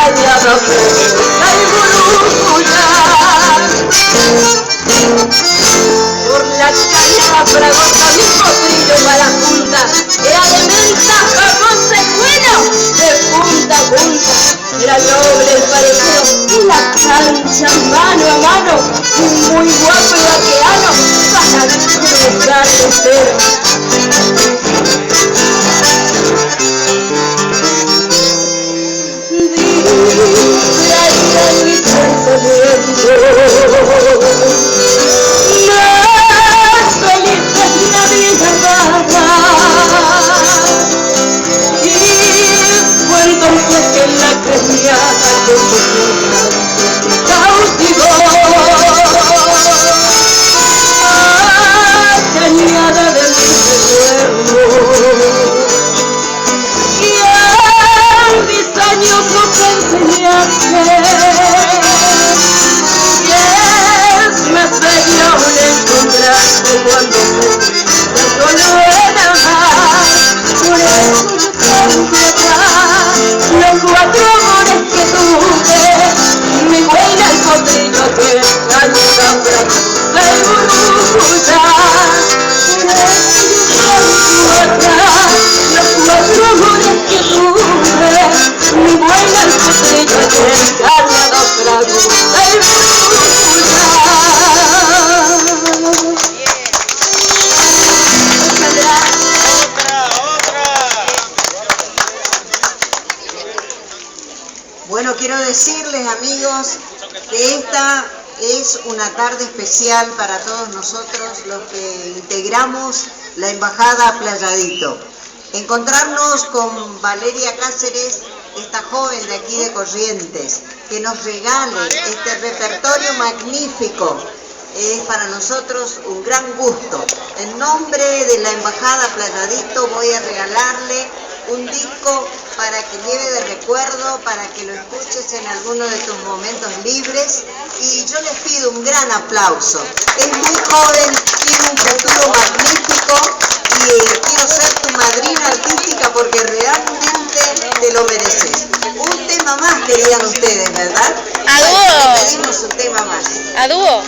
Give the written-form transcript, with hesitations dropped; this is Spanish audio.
extrañado ay burucuya. Por la cañada fragosa mi potrillo para junta, era de menta, famosa y bueno, de punta a punta. Era noble el parecido y la cancha mano a mano, muy guapo y vaqueano, para cruzar el cero. Distraída en mis pensamientos, más feliz es la vida dada. Y fue entonces que la cañada con su cautivó. Cañada de mis recuerdos, y en mis años no te enseñaste que es más bello un encontrarte cuando no solo era más. Por eso yo canto atrás los 4 amores que tuve, mi buena el potrillo que canta francesa y burucuya. Por eso yo canto atrás los 4 amores que tuve, mi buena el potrillo que canta francesa y burucuya. Bueno, quiero decirles, amigos, que esta es una tarde especial para todos nosotros los que integramos la Embajada Playadito. Encontrarnos con Valeria Cáceres, esta joven de aquí de Corrientes, que nos regale este repertorio magnífico, es para nosotros un gran gusto. En nombre de la Embajada Playadito voy a regalarle un disco para que lleve de recuerdo, para que lo escuches en alguno de tus momentos libres, y yo les pido un gran aplauso. Es muy joven, tiene un futuro magnífico y quiero ser tu madrina artística porque realmente te lo mereces. Un tema más querían ustedes, ¿verdad? A dúo. Pedimos un tema más. A dúo.